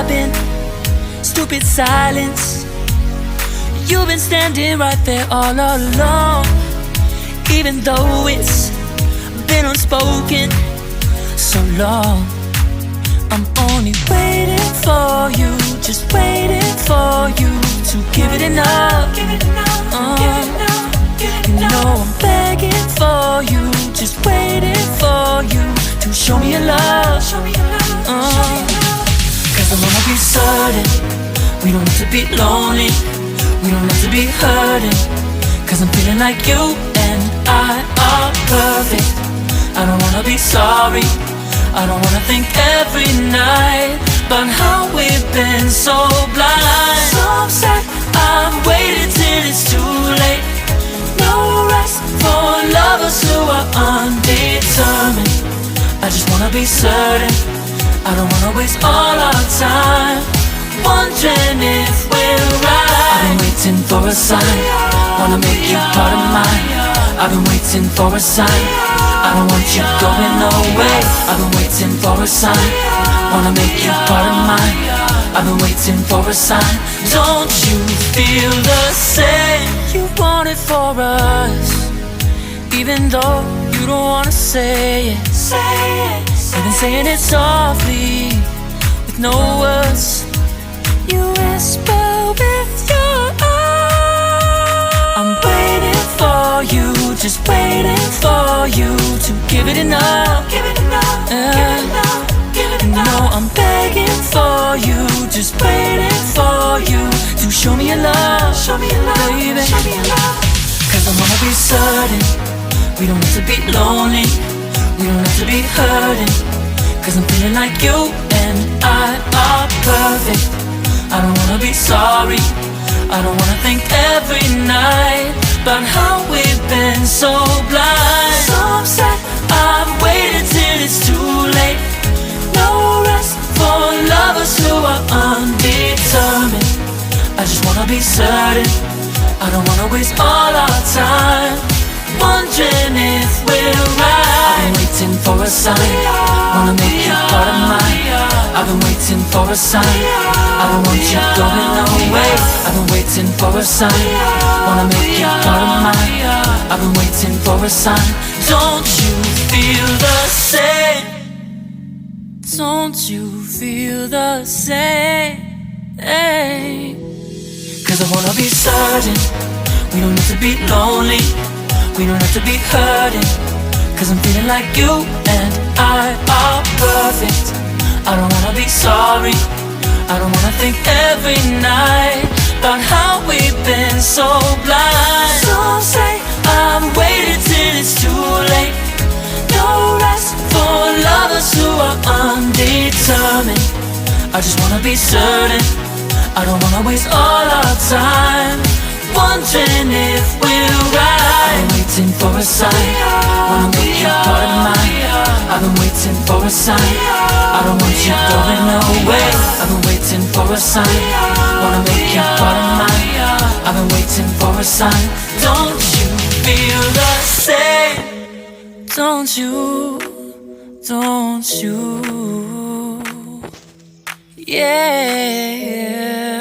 been stupid silence. You've been standing right there all along, even though it's been unspoken so long. I'm only waiting for you, just waiting for you to give it enough. You know I'm begging for you, just waiting for you to show me your love. Cause I wanna be certain we don't have to be lonely, we don't have to be hurting. Cause I'm feeling like you and I are perfect. I don't wanna be sorry, I don't wanna think every night about how we've been so blind. So upset, I've waited till it's too late. No rest for lovers who are undetermined. I just wanna be certain, I don't wanna waste all our time wondering if we're right. I've been waiting for a sign, wanna make you part of mine. I've been waiting for a sign, I don't want you going away. I've been waiting for a sign, wanna make you part of mine. I've been waiting for a sign. Don't you feel the same? You want it for us, even though you don't wanna say it. You've been saying it softly, with no words. You whisper with your eyes. I'm waiting for you, just waiting for you to give it enough. No, I'm begging for you, just waiting for you to show me your love, baby. Cause I wanna be certain we don't have to be lonely, we don't have to be hurting. Cause I'm feeling like you and I are perfect. I don't wanna be sorry, I don't wanna think every night about how we've been so blind. So upset, I've waited till it's too late. No rest for lovers who are undetermined. I just wanna be certain, I don't wanna waste all our time wondering if we're right. I've been waiting for a sign, wanna make you part of mine. I've been waiting for a sign, I don't want you going away. I've been waiting for a sign, wanna make you part of mine. I've been waiting for a sign. Don't you feel the same? Don't you feel the same? Cause I wanna be certain we don't have to be lonely, we don't have to be hurting. Cause I'm feeling like you and I are perfect. I don't wanna be sorry, I don't wanna think every night about how we've been so blind. Some say I've waited till it's too late. No rest for lovers who are undetermined. I just wanna be certain, I don't wanna waste all our time wondering if we're right. I've been waiting for a sign, wanna make you part of mine. I've been waiting for a sign, I don't want you going away. I've been waiting for a sign, wanna make you part of mine. I've been waiting for a sign. Don't you feel the same? Don't you? Don't you? Yeah.